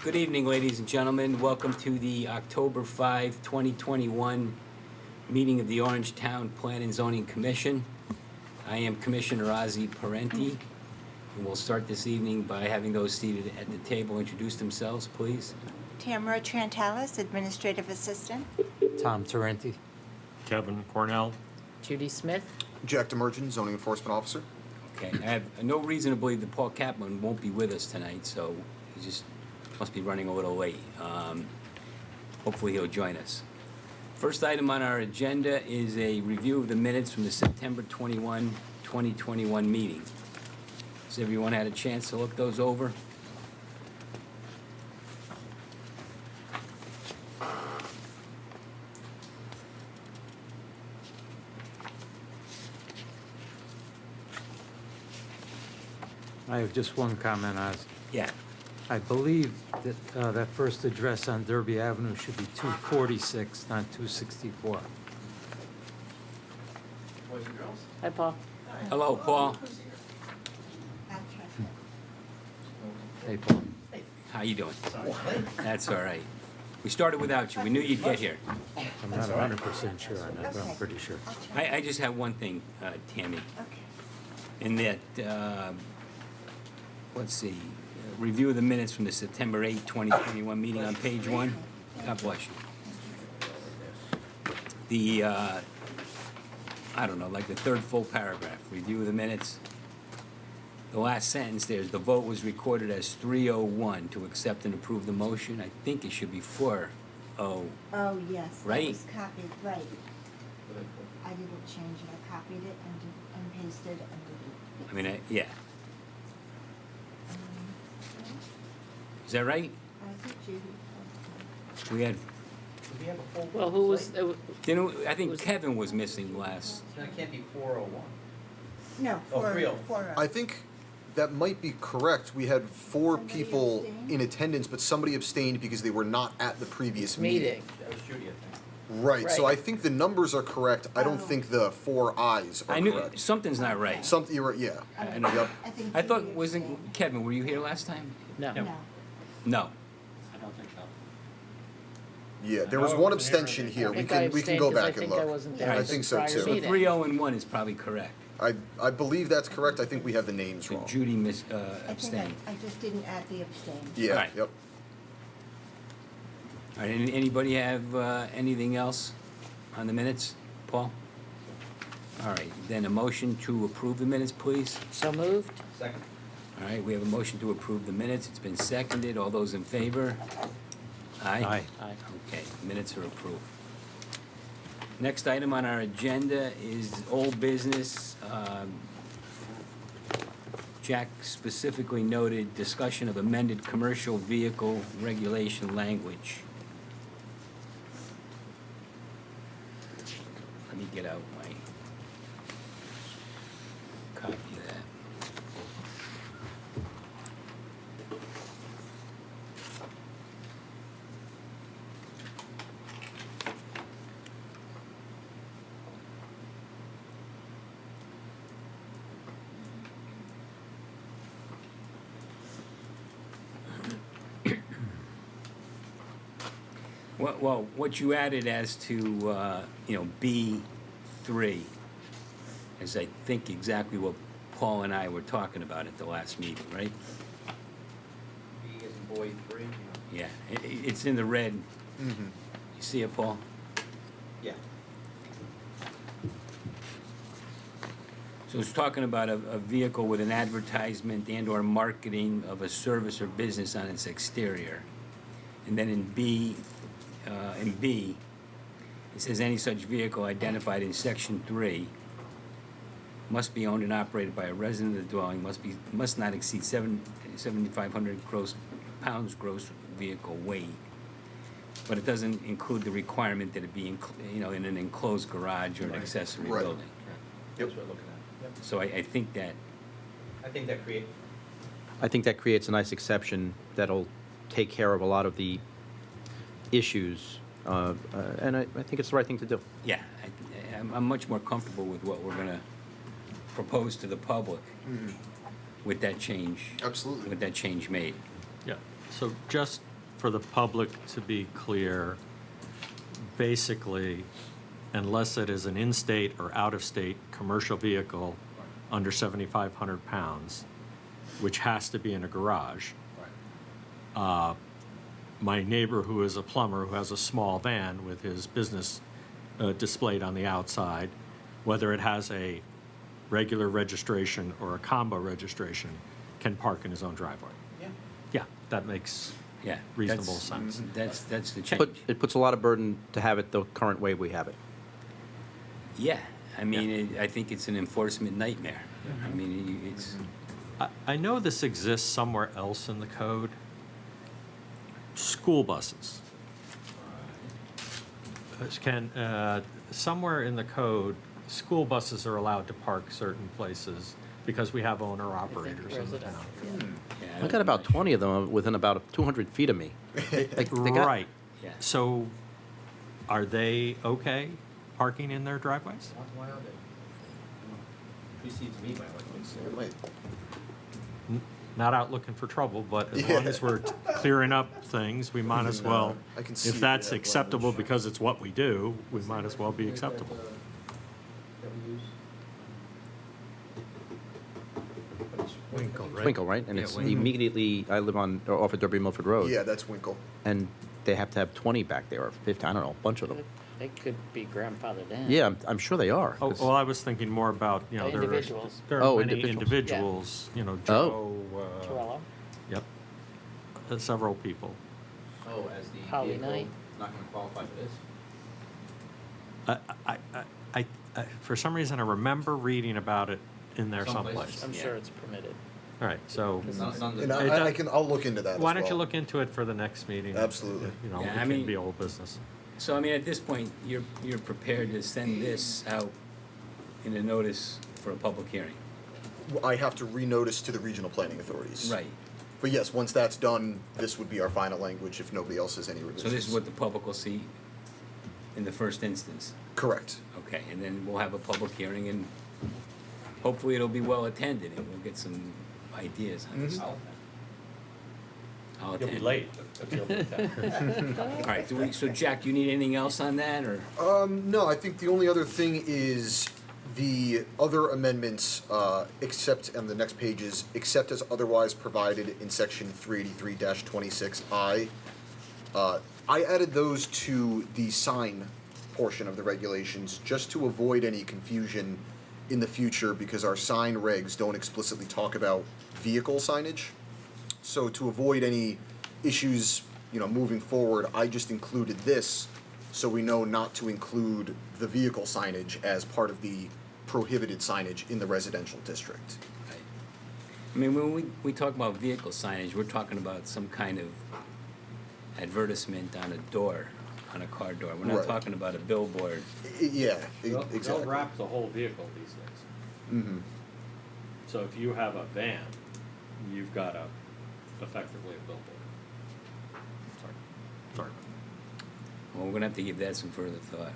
Good evening, ladies and gentlemen. Welcome to the October 5, 2021 meeting of the Orangetown Plan and Zoning Commission. I am Commissioner Ozzie Parenti, and we'll start this evening by having those seated at the table introduce themselves, please. Tamara Trantalis, Administrative Assistant. Tom Tarenti. Kevin Cornell. Judy Smith. Jack Demerjen, Zoning Enforcement Officer. Okay, I have no reason to believe that Paul Kaplan won't be with us tonight, so he just must be running a little late. Hopefully he'll join us. First item on our agenda is a review of the minutes from the September 21, 2021 meeting. Has everyone had a chance to look those over? I have just one comment, Oz. Yeah. I believe that that first address on Derby Avenue should be 246, not 264. Hi, Paul. Hello, Paul. Hey, Paul. How you doing? That's all right. We started without you. We knew you'd get here. I'm not 100% sure on that, but I'm pretty sure. I just have one thing, Tammy, Okay. in that, let's see, review of the minutes from the September 8, 2021 meeting on page 1. God bless you. The, I don't know, like the third full paragraph, review of the minutes. The last sentence there is the vote was recorded as 301 to accept and approve the motion. I think it should be 4-0. Oh, yes. Right. It was copied, right. I didn't change it. I copied it and pasted and deleted. I mean, yeah. Is that right? I think Judy. We had, Well, who was, I think Kevin was missing last. So it can't be 401. No, Oh, 4-0. 3-0. I think that might be correct. We had 4 Somebody people abstained? in attendance, but somebody abstained because they were not at the previous meeting. meeting? That was Judy, I think. Right, so I Right. think the numbers are correct. I don't Oh. think the 4 ayes are I knew, correct. something's not right. Something, you're right, yeah. I know. Yep. I think I thought, Judy wasn't, abstained. Kevin, were you here last time? No. No. No. I don't think so. Yeah, there was I one wasn't here. abstention I here. We think I can abstained go 'cause back and I think I look. wasn't there I at the think so prior too. So meeting. 3-0 and 1 is probably correct. I believe that's correct. I think we have the names So wrong. Judy I think abstained. I just didn't add the abstain. Yeah, Right. yep. All right, anybody have anything else on the minutes? Paul? All right, then a motion to approve the minutes, please. So moved? Second? All right, we have a motion to approve the minutes. It's been seconded. All those in favor? Aye? Aye. Okay, minutes are approved. Next item on our agenda is old business. Jack specifically noted discussion of amended commercial vehicle regulation language. Let me get out my copy of that. Well, what you added as to, B3 is, I think, exactly what Paul and I were talking about at the last meeting, right? B as in boy 3? Yeah, it's in the red. Mhm. You see it, Paul? Yeah. So it's talking about a vehicle with an advertisement and/or marketing of a service or business on its exterior. And then in B, it says any such vehicle identified in section 3 must be owned and operated by a resident of the dwelling, must not exceed 7,500 pounds gross vehicle weight. But it doesn't include the requirement that it be, in an enclosed garage or an Right. accessory Right. building. That's what we're looking at. Yep. So I think that, I think that I think that creates a nice exception that'll take care of a lot of the issues, and I think it's the right thing to do. yeah, I'm much more comfortable with what we're gonna propose to the public with that change. Absolutely. With that change made. Yeah, so just for the public to be clear, basically, unless it is an in-state or out-of-state commercial vehicle under 7,500 pounds, which has to be in a garage. My neighbor, who is a plumber, who has a small van with his business displayed on the outside, whether it has a regular registration or a combo registration, can park in his own driveway. Yeah. Yeah, that makes Yeah. reasonable that's- sense. That's the change. But it puts a lot of burden to have it the current way we have it. Yeah, I mean, I think it's an enforcement nightmare. I mean, it's, I know this exists somewhere else in the code. School buses. Somewhere in the code, school buses are allowed to park certain places because we have owner-operators in the town. yeah. I got about 20 of them within about 200 feet of me. They got- Right. Yeah. So are they okay parking in their driveways? Why are they? Precedes me by like this. It might- Not out looking for trouble, but as Yeah. long as we're clearing up things, we might as well, I can see if that's that acceptable language. because it's what we do, we might as well be acceptable. That we use. But it's Winkle, right? Winkle, right? And Yeah, it's Winkle. immediately, I live off of Derby Milford Road. Yeah, that's Winkle. And they have to have 20 back there, or 50, I don't know, a bunch of them. They could be grandfathered in. Yeah, I'm sure they are. Oh, 'cause- well, I was thinking more about, you know, Individuals. there are Oh, many individuals. individuals, you know, Oh. Joe, Torello, yep, several people. Oh, as the Holly vehicle Knight. not gonna qualify for this? I, for some reason, I remember reading about it in there Someplace. someplace. I'm Yeah. sure it's permitted. All right, so It's not on the. And It I does- can, I'll look into that as why don't you well. look into it for the next meeting? Absolutely. You know, Yeah, it I can mean- be old business. So, I mean, at this point, you're prepared to send this out in a notice for a public hearing? I have to renotice to the regional planning authorities. Right. But yes, once that's done, this would be our final language if nobody else has any So revisions. this is what the public will see in the first instance? Correct. Okay, and then we'll have a public hearing and hopefully it'll be well attended and we'll get some ideas on this. Mhm. I'll You'll be attend. late, but you'll be attend. All right, so Jack, do you need anything else on that, or? No, I think the only other thing is the other amendments, except on the next pages, except as otherwise provided in section 383-26I. I added those to the sign portion of the regulations just to avoid any confusion in the future because our sign regs don't explicitly talk about vehicle signage. So to avoid any issues, moving forward, I just included this so we know not to include the vehicle signage as part of the prohibited signage in the residential district. I mean, when we talk about vehicle signage, we're talking about some kind of advertisement on a door, on a car door. We're not Right. talking about a billboard. Exactly. They'll wrap the whole vehicle these days. Mm-hmm. So if you have a van, you've got effectively a billboard. Sorry. Well, we're gonna have to give that some further thought.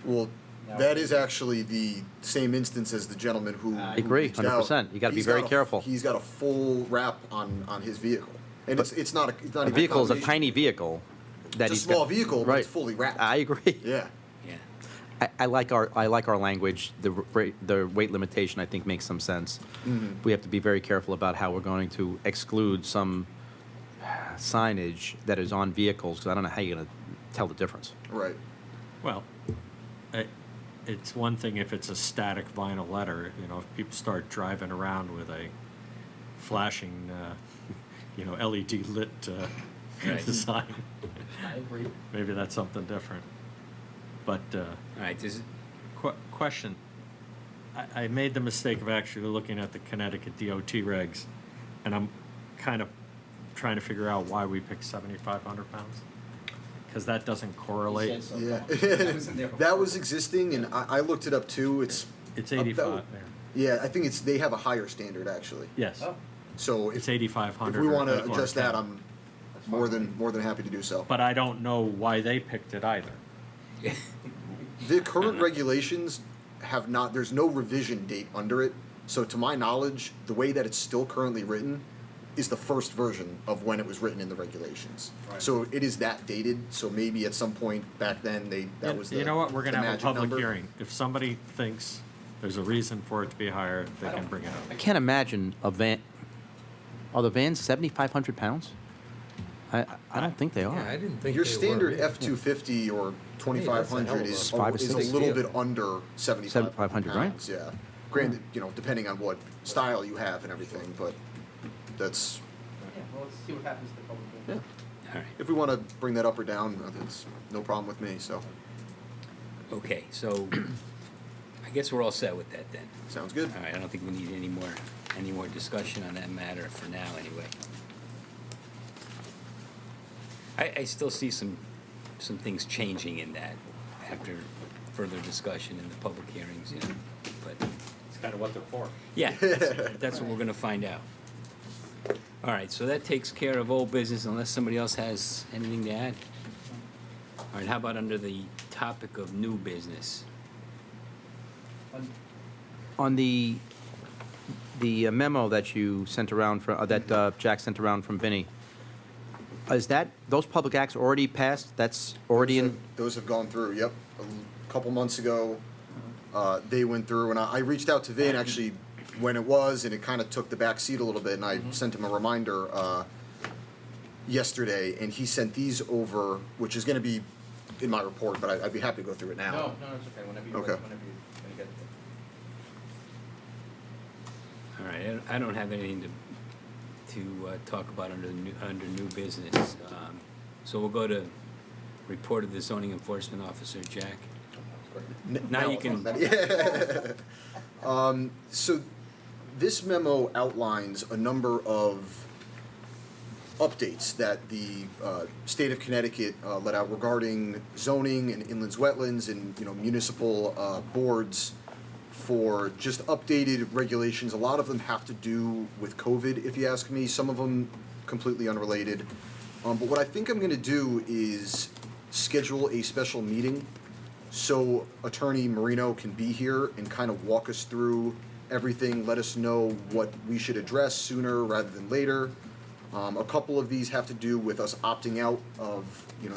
Well, that is actually the same instance as the gentleman who. I who agree, reached out. 100%. You gotta be He's very got a- careful. He's got a full wrap on his vehicle, and But it's not it's not A even vehicle is a combination. tiny vehicle that It's a he's small got- vehicle, but right. it's fully wrapped. I agree. Yeah. Yeah. I like our language. The weight limitation, I think, makes some sense. Mm-hmm. We have to be very careful about how we're going to exclude some signage that is on vehicles, because I don't know how you're going to tell the difference. Right. Well, it's one thing if it's a static vinyl letter, if people start driving around with a flashing, LED lit Right. sign, I agree. maybe that's something different. But, All right, this, question, I made the mistake of actually looking at the Connecticut DOT regs, and I'm kind of trying to figure out why we picked 7,500 pounds. Because that doesn't correlate. So Yeah. that wasn't there That was before. existing, and I looked it up too. It's It's about- 85 there. Yeah, I think they have a higher standard actually. Yes, Oh, So it's if 8,500. we want or- to or adjust that, 10. I'm more than happy to do so. But I don't know why they picked it either. The current regulations have not, there's no revision date under it. So to my knowledge, the way that it's still currently written, is the first version of when it was written in the regulations. Right. So it is that dated, so maybe at some point back then, that was the You know what, we're the gonna have a magic public number. hearing. If somebody thinks there's a reason for it to be higher, they can bring it up. I can't imagine a van, are the vans 7,500 pounds? I don't think they Yeah, I are. didn't think Your they were, standard yeah. F-250 or 2500 is, Five or is a six. little bit under 7,500 right? pounds, yeah. Granted, depending on what style you have and everything, but that's, Yeah, well, let's see what happens to the public hearing. yeah. All right, If we want to bring that up or down, it's no problem with me, so, okay, so I guess we're all set with that then. sounds good. All right, I don't think we need any more discussion on that matter for now, anyway. I still see some things changing in that after further discussion in the public hearings, but, It's kind of what they're for. yeah, that's what we're gonna find out. All right, so that takes care of old business unless somebody else has anything to add. All right, how about under the topic of new business? On the memo that you sent around, that Jack sent around from Vinnie, is those public acts already passed? That's already in? Those have gone through, yep. A couple months ago, they went through, and I reached out to Vin actually when it was, and it kind of took the back seat a little bit, and I sent him a reminder yesterday, and he sent these over, which is going to be in my report, but I'd be happy to go through it now. No, it's okay, whenever you, Okay. when you get it. All right, I don't have anything to talk about under new business. So we'll go to report of the zoning enforcement officer, Jack. Now you can- So this memo outlines a number of updates that the state of Connecticut let out regarding zoning and inland wetlands and municipal boards for just updated regulations. A lot of them have to do with COVID, if you ask me. Some of them completely unrelated. But what I think I'm going to do is schedule a special meeting so Attorney Marino can be here and kind of walk us through everything, let us know what we should address sooner rather than later. A couple of these have to do with us opting out of,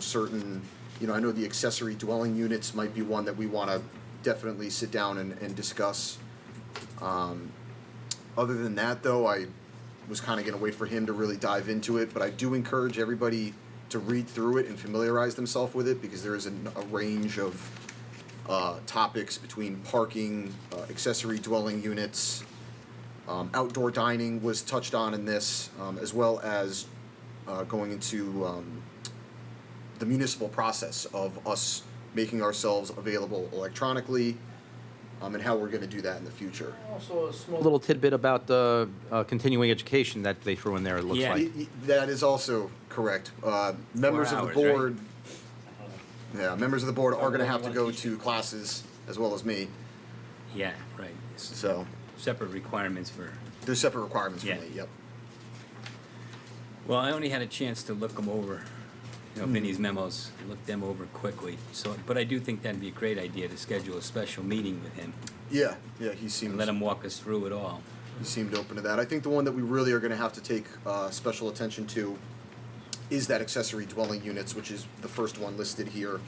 certain, I know the accessory dwelling units might be one that we want to definitely sit down and discuss. Other than that, though, I was kind of going to wait for him to really dive into it, but I do encourage everybody to read through it and familiarize themselves with it, because there is a range of topics between parking, accessory dwelling units, outdoor dining was touched on in this, as well as going into the municipal process of us making ourselves available electronically, and how we're going to do that in the future. Also, a small. A little tidbit about the continuing education that they threw in there, it looks Yeah. like. That is also correct. Members of the hours, right? board, yeah, members of the board are going to have to go to classes as well as me. Yeah, right. So Separate requirements for, there's separate requirements for Yeah. me. Yep. well, I only had a chance to look them over, Vinnie's memos, look them over quickly. So, but I do think that'd be a great idea to schedule a special meeting with him Yeah. He and seems let him walk us through it all. he seemed open to that. I think the one that we really are going to have to take special attention to is that accessory dwelling units, which is the first one listed here,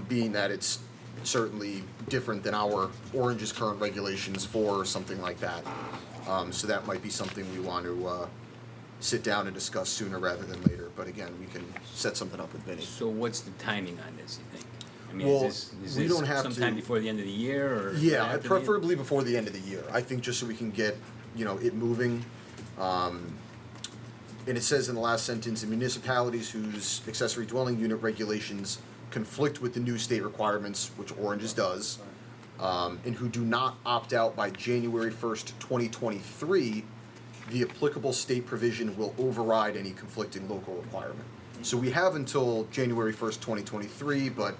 being that it's certainly different than our Orange's current regulations for something like that. So that might be something we want to sit down and discuss sooner rather than later. But again, we can set something up with Vinnie. So what's the timing on this, you think? I mean, Well, is we this don't have sometime to- before the end of the year, or? Yeah, after the end? preferably before the end of the year. I think just so we can get, it moving. And it says in the last sentence, in municipalities whose accessory dwelling unit regulations conflict with the new state requirements, which Orange's does, and who do not opt out by January 1st, 2023, the applicable state provision will override any conflicting local requirement. So we have until January 1st, 2023, but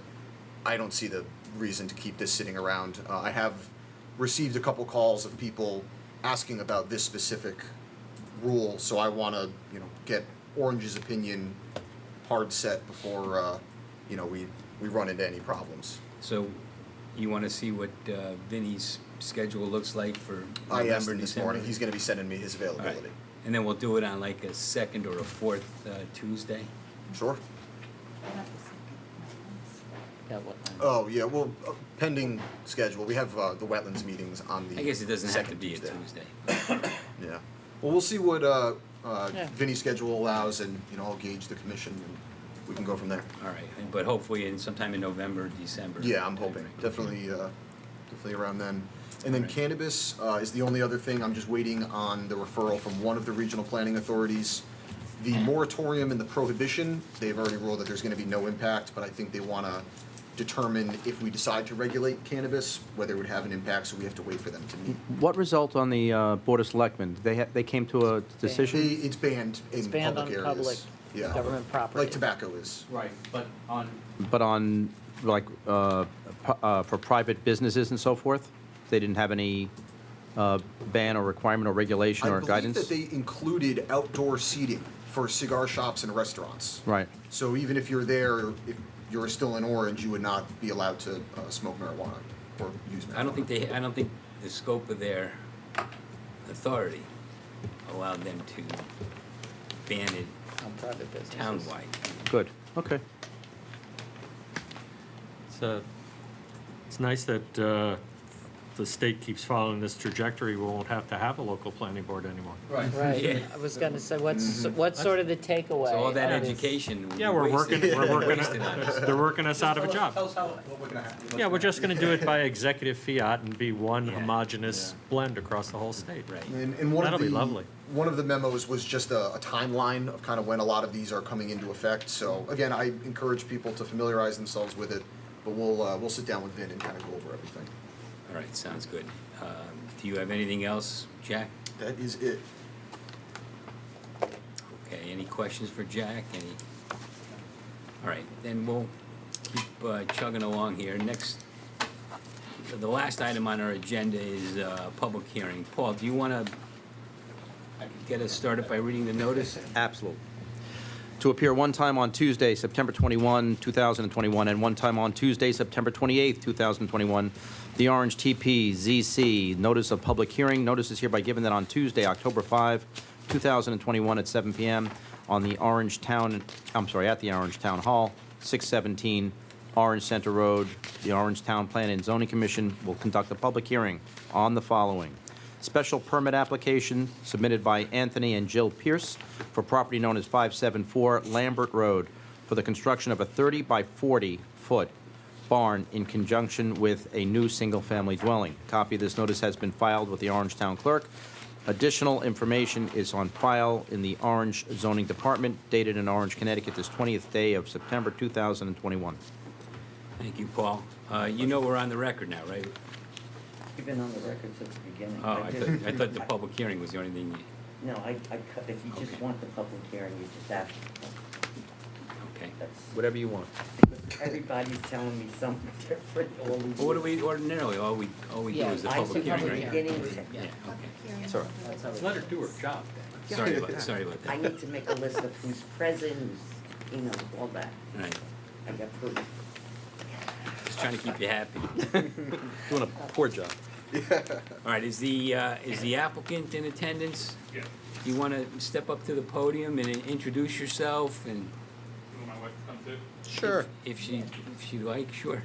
I don't see the reason to keep this sitting around. I have received a couple calls of people asking about this specific rule, so I want to, get Orange's opinion hard set before, we run into any problems. So you want to see what Vinnie's schedule looks like for I November, asked him this December? morning. He's going to be sending me his availability. And then we'll do it on like a second or a fourth Tuesday. Sure. Not the second, Yeah, what time? Oh, yeah, well, pending schedule, we have the wetlands meetings on the I guess it doesn't have to second be a Tuesday. Tuesday. Yeah. Well, we'll see what Yeah. Vinny's schedule allows, and, you know, I'll gauge the commission, and we can go from there. All right, but hopefully in sometime in November, December. Yeah, I'm hoping, definitely, definitely around then. And then Right. cannabis is the only other thing, I'm just waiting on the referral from one of the regional planning authorities. The moratorium and the prohibition, they've already ruled that there's gonna be no impact, but I think they wanna determine if we decide to regulate cannabis, whether it would have an impact, so we have to wait for them to meet. What result on the Board of Selectmen? They came to a decision? It's banned It's in banned public on areas. public Yeah. government property. Like tobacco is. Right, but on. But on, like, for private businesses and so forth? They didn't have any ban or requirement or regulation or I believe guidance? that they included outdoor seating for cigar shops and restaurants. Right. So even if you're there, if you're still in Orange, you would not be allowed to smoke marijuana or use marijuana. I don't think the scope of their authority allowed them to ban it On private businesses. townwide. Good, okay. It's nice that the state keeps following this trajectory. We won't have to have a local planning board anymore. Right, Yeah. I was gonna say, what's sort of the takeaway? So all that of this? education. we Yeah, we're wasted- working on us. they're working us out of a job. Tell us what we're gonna have. Yeah, we're just gonna do it by executive fiat and be one Yeah. homogeneous blend across the whole state. Right. And one That'll of be the lovely. one of the memos was just a timeline of kind of when a lot of these are coming into effect. So again, I encourage people to familiarize themselves with it, but we'll sit down with Vin and kind of go over everything. All right, sounds good. Do you have anything else, Jack? That is it. Okay, any questions for Jack? Any? All right, then we'll keep chugging along here. Next, the last item on our agenda is public hearing. Paul, do you want to get us started by reading the notice? Absolutely. To appear one time on Tuesday, September 21, 2021, and one time on Tuesday, September 28, 2021, the Orange TP ZC Notice of Public Hearing. Notice is hereby given that on Tuesday, October 5, 2021 at 7 p.m. at the Orange Town Hall, 617 Orange Center Road, the Orange Town Plan and Zoning Commission will conduct a public hearing on the following. Special permit application submitted by Anthony and Jill Pierce for property known as 574 Lambert Road for the construction of a 30 by 40-foot barn in conjunction with a new single-family dwelling. Copy of this notice has been filed with the Orange Town Clerk. Additional information is on file in the Orange Zoning Department, dated in Orange, Connecticut, this 20th day of September 2021. Thank you, Paul. You know we're on the record now, right? You've been on the record since the beginning. Oh, I thought the public hearing was the only thing you, No, I cut, if you just Okay. want the public hearing, you just ask. okay. That's, Whatever you want. everybody's telling me something different all these Well, what do years. we ordinarily, all we do Yeah, is the I public said hearing, from the right? beginning, Yeah, okay. Public hearing Sorry. on the That's how village. it Let her do her job. Sorry about I that. need to make a list of who's present, who's, you know, all that. All right, I got proof. just trying to keep you happy. Doing a poor job. All right, is the applicant in attendance? Yeah. Do you want to step up to the podium and introduce yourself and? You want my wife to come too? Sure. If she'd like, sure.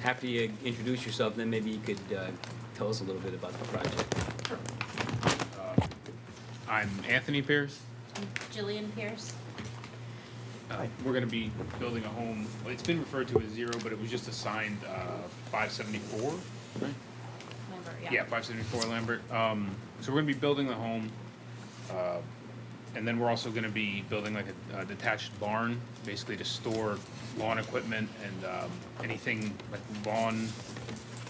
After you introduce yourself, then maybe you could tell us a little bit about the project. I'm Anthony Pierce. Jillian Pierce. We're gonna be building a home, well, it's been referred to as 0, but it was just assigned 574. Lambert, Yeah, 574 Lambert. So we're gonna be building the home, and then we're also gonna be building like a detached barn, basically to store lawn equipment and anything like lawn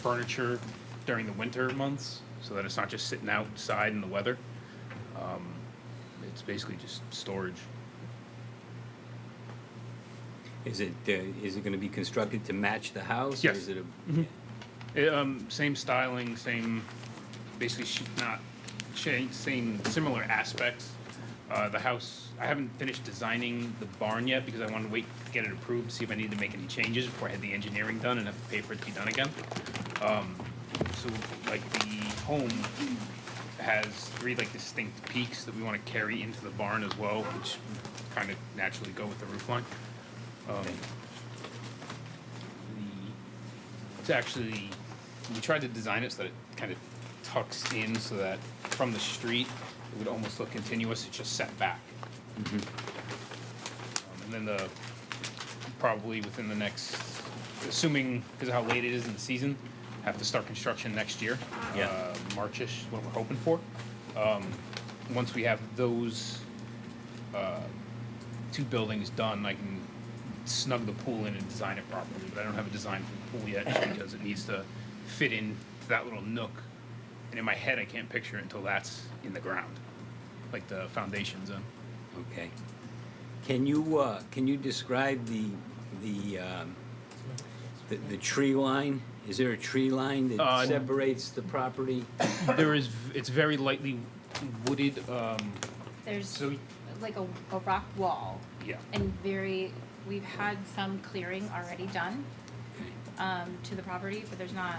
furniture during the winter months, so that it's not just sitting outside in the weather. It's basically just storage. Is it going to be constructed to match the house? Or Yes. is it Same styling, same, basically same similar aspects. The house, I haven't finished designing the barn yet because I wanted to wait to get it approved, see if I need to make any changes before I had the engineering done and have to pay for it to be done again. So like the home has three like distinct peaks that we want to carry into the barn as well, which kind of naturally go with the roof line. It's actually, we tried to design it so that it kind of tucks in so that from the street, it would almost look continuous, it's just set back. And then probably within the next, assuming, because of how late it is in the season, have to start construction next year. Yeah. March-ish is what we're hoping for. Once we have those two buildings done, I can snug the pool in and design it properly, but I don't have a design for the pool yet just because it needs to fit in to that little nook. And in my head, I can't picture it until that's in the ground, like the foundation's in. Okay. Can you describe the tree line? Is there a tree line that separates the property? It's very lightly wooded, There's so, like a rock wall. yeah. And we've had some clearing already done, to the property, but there's not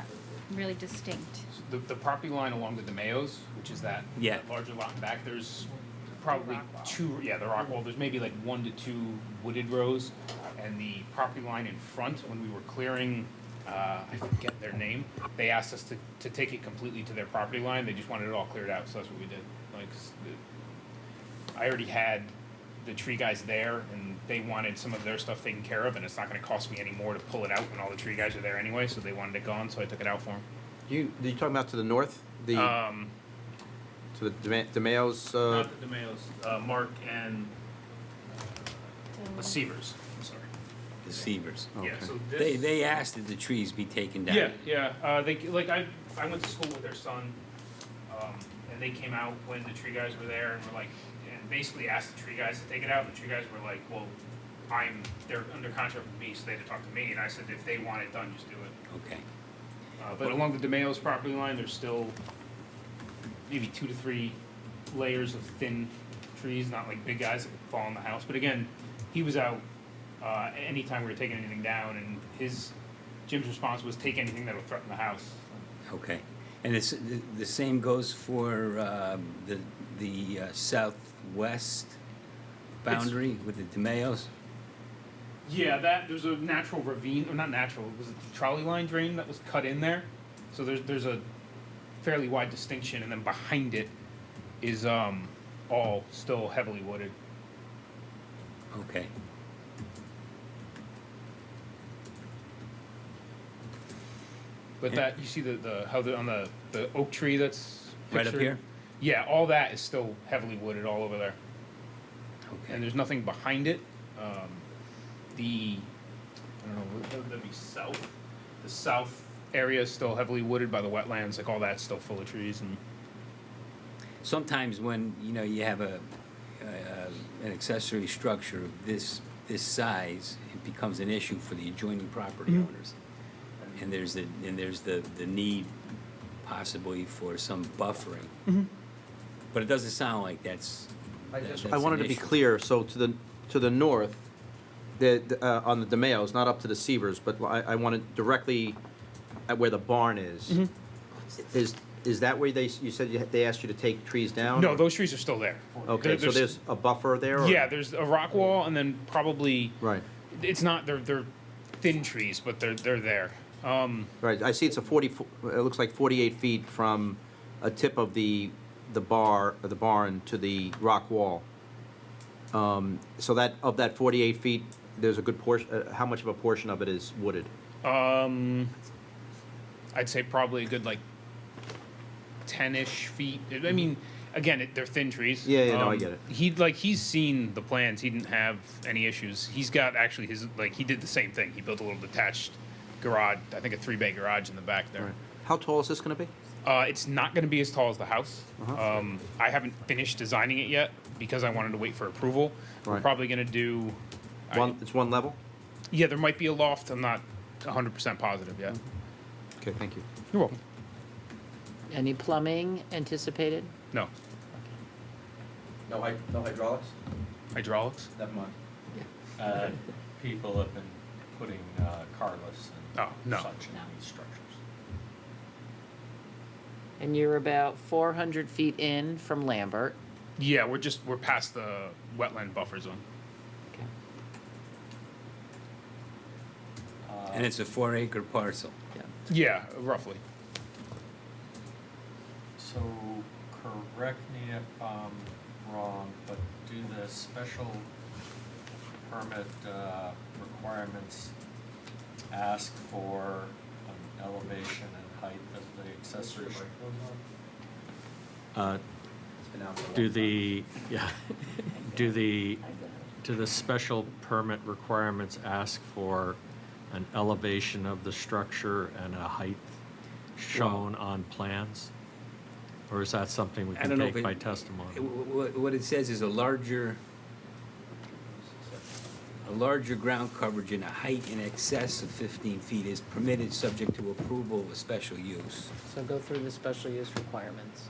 really distinct. The property line along the DeMayo's, which is that Yeah. that larger lot in back, there's probably rock wall. two, yeah, the rock wall, there's maybe like 1 to 2 wooded rows. And the property line in front, when we were clearing, I forget their name, they asked us to take it completely to their property line, they just wanted it all cleared out, so that's what we did. Like, I already had the tree guys there, and they wanted some of their stuff taken care of, and it's not gonna cost me any more to pull it out when all the tree guys are there anyway, so they wanted it gone, so I took it out for them. You talking about to the north? To the DeMayo's, Not the DeMayo's, Mark and the Severs, I'm sorry. The Severs. Yeah, Okay. so this. They asked that the trees be taken down. Yeah, I went to school with their son, and they came out when the tree guys were there and were like, and basically asked the tree guys to take it out, and the tree guys were like, well, they're under contract with me, so they had to talk to me, and I said, if they want it done, just do it. Okay. But along the DeMayo's property line, there's still maybe 2 to 3 layers of thin trees, not like big guys that could fall on the house. But again, he was out anytime we were taking anything down, and Jim's response was take anything that would threaten the house. Okay. And the same goes for the southwest boundary with the DeMayo's? Yeah, there's a natural ravine, or not natural, it was a trolley line drain that was cut in there. So there's a fairly wide distinction, and then behind it is all still heavily wooded. Okay. But you see on the oak tree that's Right up pictured? here? Yeah, all that is still heavily wooded all over there. Okay. And there's nothing behind it. I don't know, that'd be south. The south area is still heavily wooded by the wetlands, like all that's still full of trees and. Sometimes when, you have an accessory structure of this size, it becomes an issue for the adjoining property owners. And there's the need possibly for some buffering. But it doesn't sound like that's I wanted to be clear, so to the north, on the DeMayo's, not up to the Severs, but I wanted directly at where the barn is. Is that where you said they asked you to take trees down? No, those trees are still there. Okay, so there's a buffer there? or- Yeah, there's a rock wall and then probably. Right, It's not, they're thin trees, but they're there. right, I see it's it looks like 48 feet from a tip of the barn to the rock wall. So of that 48 feet, there's a good portion, how much of a portion of it is wooded? I'd say probably a good 10-ish feet. I mean, again, they're thin trees. Yeah, no, I get it. He's seen the plans. He didn't have any issues. He's got actually he did the same thing. He built a little detached garage, I think a 3-bay garage in the back there. Right. How tall is this gonna be? It's not going to be as tall as the house. Uh-huh. I haven't finished designing it yet because I wanted to wait for approval. We're Right. probably going to do. It's one level? Yeah, there might be a loft. I'm not 100% positive yet. Okay, thank you. You're welcome. Any plumbing anticipated? No. No hydraulics? Hydraulics? Never mind. People have been putting car lifts and Oh, no. such in No. these structures. And you're about 400 feet in from Lambert. Yeah, we're past the wetland buffer zone. Okay. And it's a 4-acre parcel. Yeah. Yeah, roughly. So, correct me if I'm wrong, but do the special permit requirements ask for an elevation and height of the accessory? Do the, yeah, do the special permit requirements ask for an elevation of the structure and a height shown on plans? Or is that something we I can don't know if take it- by testimony? What it says is a larger ground coverage and a height in excess of 15 feet is permitted subject to approval of a special use. So go through the special use requirements.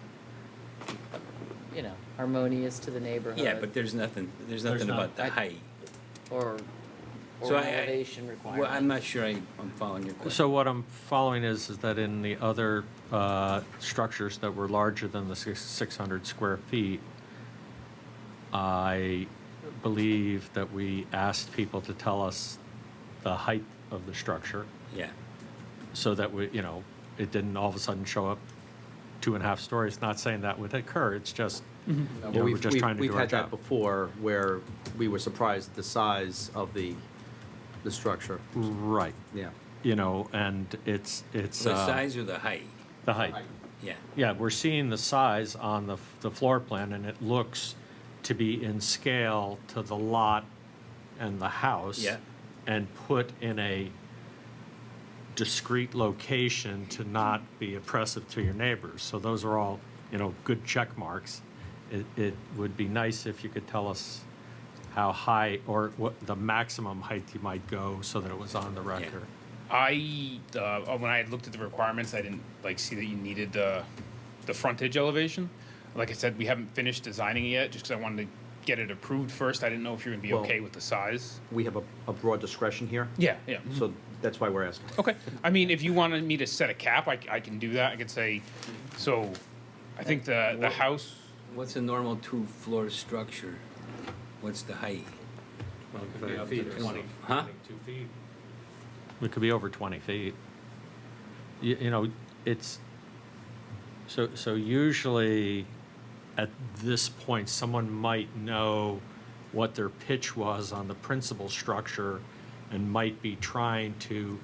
You know, harmonious to the neighborhood. Yeah, but there's nothing not. about the height. Or So an I- elevation requirement. Well, I'm not sure I'm following your question. So what I'm following is that in the other structures that were larger than the 600 square feet, I believe that we asked people to tell us the height of the structure Yeah, so that we, it didn't all of a sudden show up 2.5 stories. Not saying that would occur, it's just, Well, we're just trying to we've do our had that job. before where we were surprised at the size of the structure. Right, Yeah. and it's. the size or the height? The height. Yeah, Yeah, we're seeing the size on the floor plan, and it looks to be in scale to the lot and the house. Yeah. And put in a discrete location to not be oppressive to your neighbors. So those are all, good check marks. It would be nice if you could tell us how high or what the maximum height you might go so that it was on the record. When I had looked at the requirements, I didn't see that you needed the frontage elevation. Like I said, we haven't finished designing it yet, just because I wanted to get it approved first. I didn't know if you were gonna be Well- okay with the size. We have a broad discretion here, Yeah. so that's why we're asking. Okay. I mean, if you wanted me to set a cap, I can do that. I could say, so, I think the house, what's a normal 2-floor structure? What's the height? Huh? 22 feet. It could be over 20 feet. It's, so usually at this point, someone might know what their pitch was on the principal structure and might be trying to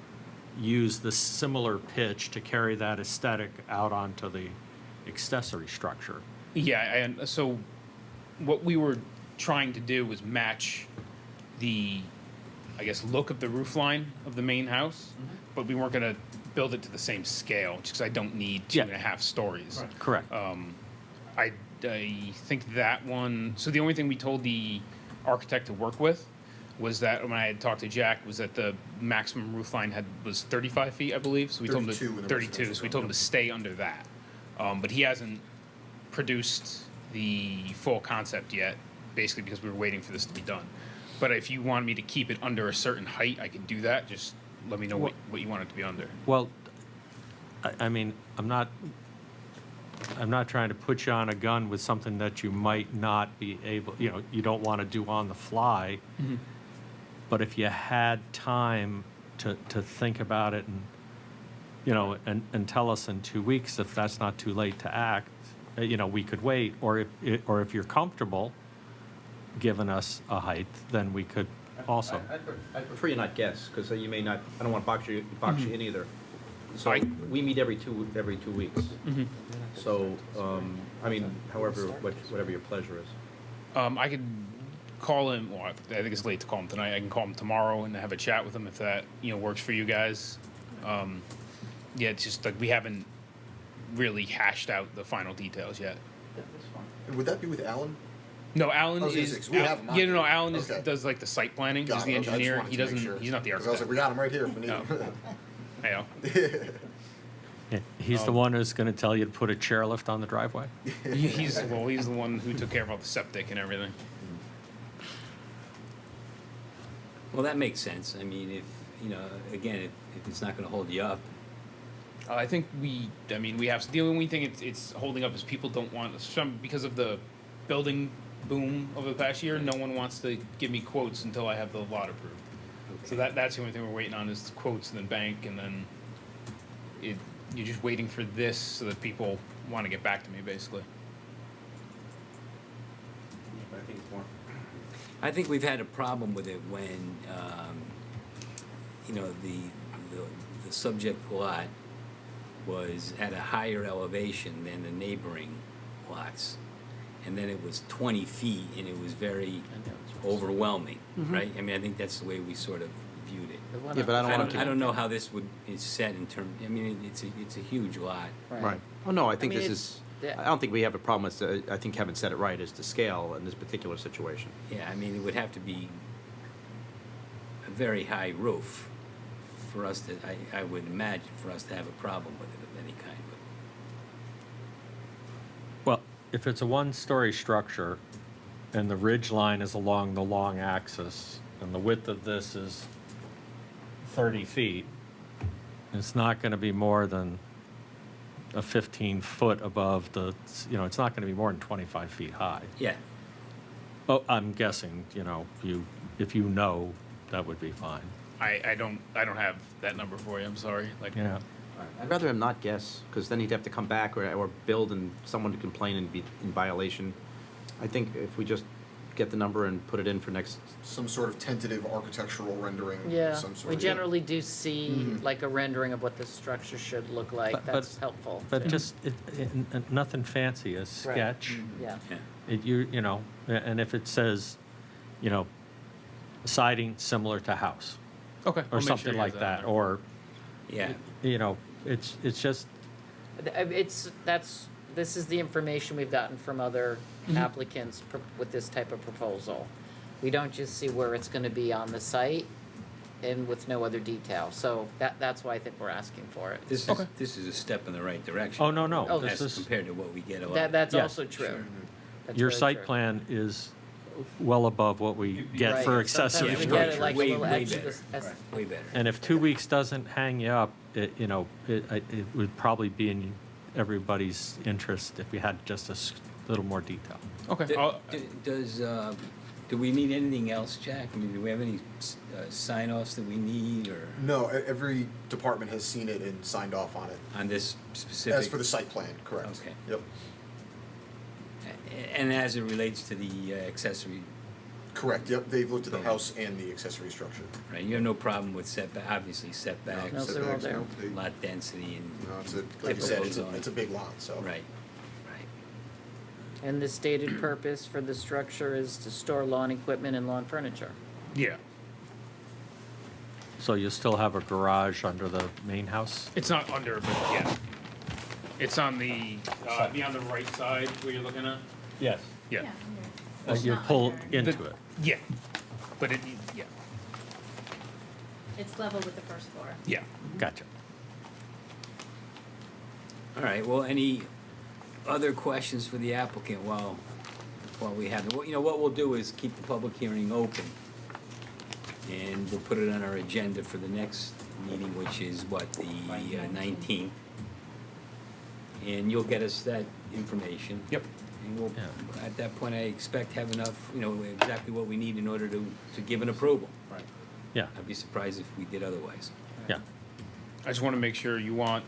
use the similar pitch to carry that aesthetic out onto the accessory structure. yeah, and so what we were trying to do was match the, I guess, look of the roof line of the main house, but we weren't gonna build it to the same scale, just because I don't need Yeah. 2.5 stories. Correct. I think that one, so the only thing we told the architect to work with was that, when I had talked to Jack, was that the maximum roof line was 35 feet, I believe, so we told him 32 in to, the 32, residential so we told him zone, to stay under that. But he hasn't produced the full concept yet, basically because we were waiting for this to be done. But if you want me to keep it under a certain height, I can do that, just let me know what you want it to be under. Well, I mean, I'm not trying to put you on a gun with something that you might not be able, you don't want to do on the fly. But if you had time to think about it and tell us in 2 weeks if that's not too late to act, we could wait. Or if you're comfortable giving us a height, then we could also. I'd prefer you not guess, because you may not, I don't want to box you in either. So I- we meet every 2 weeks. So, however, whatever your pleasure is. I could call him, well, I think it's late to call him tonight, I can call him tomorrow and have a chat with him if that, works for you guys. Yeah, it's just like we haven't really hashed out the final details yet. And would that be with Alan? No, Alan I was gonna is. say, 'cause we have him on Yeah, no, here. Alan Okay. does the site planning. Got He's the it, okay, I just engineer. wanted He to make doesn't. sure. He's not the 'Cause I was like, architect. we got him right here if we need No. him. I know. Yeah, he's the one who's going to tell you to put a chairlift on the driveway. He's the one who took care of all the septic and everything. Well, that makes sense. I mean, if, again, if it's not gonna hold you up, I think we have, the only thing it's holding up is people don't want, because of the building boom over the past year, no one wants to give me quotes until I have the lot approved. So that's the only thing we're waiting on is quotes and then bank, and then you're just waiting for this so that people want to get back to me, basically. But I think it's more. I think we've had a problem with it when, the subject lot was at a higher elevation than the neighboring lots. And then it was 20 feet, and it was very overwhelming, right? I mean, I think that's the way we sort of viewed it. Yeah, but I don't want to. I don't know how this is set in term, I mean, it's a huge lot. Right. Oh, no, I think mean, this it's- is, yeah. I don't think we have a problem with, I think Kevin said it right, is the scale in this particular situation. Yeah, I mean, it would have to be a very high roof for us to, I would imagine, for us to have a problem with it of any kind. Well, if it's a one-story structure and the ridge line is along the long axis and the width of this is 30 feet, it's not going to be more than a 15-foot above it's not going to be more than 25 feet high. Yeah, Oh, I'm guessing, if you know, that would be fine. I don't have that number for you, I'm sorry. Like, Yeah. I'd rather him not guess, because then he'd have to come back or build and someone to complain and be in violation. I think if we just get the number and put it in for next, Some sort of tentative architectural rendering. of Yeah, some sort. we generally do see like a rendering of what the structure should look like. But- That's helpful. But too. just, nothing fancy, a Right. sketch. Yeah. yeah. And if it says, siding similar to house, okay. or something like that, or, Yeah, it's just, This is the information we've gotten from other applicants with this type of proposal. We don't just see where it's gonna be on the site and with no other detail. So that's why I think we're asking for it. this is a step in the right direction. oh, no, Oh, this As is, compared to what we get a lot. That's Yes. also true. That's your very site true. plan is well above what we get Right. for Sometimes accessory we get structure. it like a Way- little way extra. better. Way better. And if 2 weeks doesn't hang you up, it would probably be in everybody's interest if we had just a little more detail. Okay. Do we need anything else, Jack? I mean, do we have any sign-offs that we need, or No, every department has seen it and signed off on it. on this specific? As for the site plan, correct. Okay. Yep. And as it relates to the accessory, Correct, yep, they've looked at the house and the accessory structure. right? You have no problem with obviously setbacks, No, they're all there. lot density, and No, like I said, it's a big lot, so. right. And the stated purpose for the structure is to store lawn equipment and lawn furniture. Yeah. So you still have a garage under the main house? It's not under, but yeah. It's on the, be on the right side where you're looking at? Yes. Yeah. You pull into it. Yeah. But yeah. It's level with the first floor. Yeah. Gotcha. All right, well, any other questions for the applicant while we have it? Well, what we'll do is keep the public hearing open, and we'll put it on our agenda for the next meeting, which is the 19th. And you'll get us that information. Yep. And we'll, Yeah. at that point, I expect have enough, exactly what we need in order to give an approval. Right. Yeah, I'd be surprised if we did otherwise. yeah. I just want to make sure you want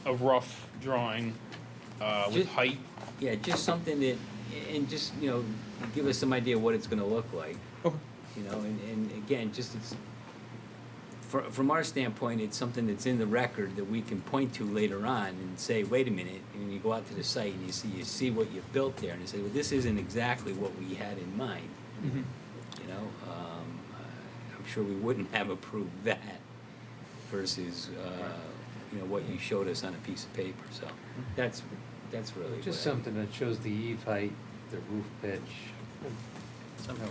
a rough drawing with Just- height. Yeah, just something that, and just, give us some idea what it's gonna look like. Okay. And again, just from our standpoint, it's something that's in the record that we can point to later on and say, wait a minute, and you go out to the site and you see what you built there, and you say, well, this isn't exactly what we had in mind. Mm-hmm. I'm sure we wouldn't have approved that versus, what you showed us on a piece of paper, so that's really. Just what I- something that shows the eave height, the roof pitch, somehow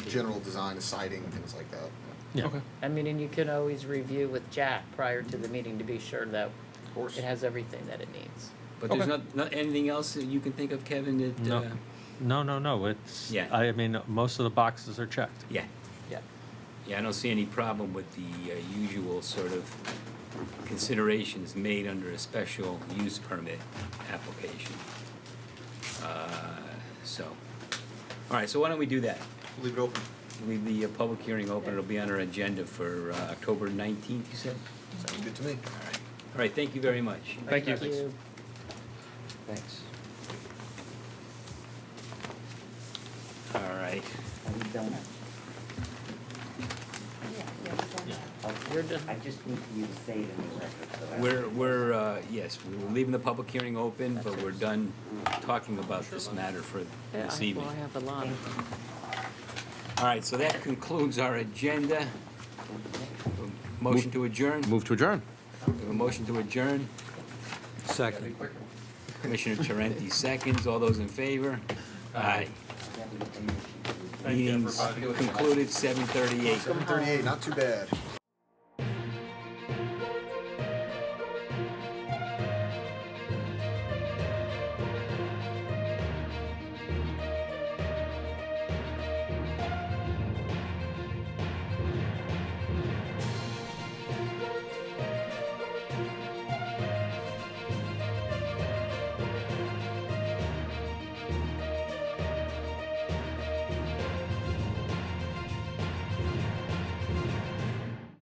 General design, siding, things like that. Yeah. Okay. I mean, and you can always review with Jack prior to the meeting to be sure that Of course. it has everything that it needs. But there's Okay. not anything else that you can think of, Kevin, that, No, it's, Yeah. I mean, most of the boxes are checked. yeah. Yeah. Yeah, I don't see any problem with the usual sort of considerations made under a special use permit application. So, all right, so why don't we do that? Leave it open. Leave the public hearing open. It'll be on our agenda for October 19th, you said? Sounds good to me. All right, thank you very much. Thank you. Thanks. All right. Are we done? Yeah, we've done that. You're done. I just need you to say it in the record, so I. Yes, we're leaving the public hearing open, but we're done talking about this matter for Yeah, this evening. well, I have a lot of them. All right, so that concludes our agenda. Motion to adjourn? Move to adjourn. We have a motion to adjourn. Second. Commissioner Tarenti seconds. All those in favor? Aye. Thank you, Meeting's everybody. concluded 7:38. 7:38, not too bad.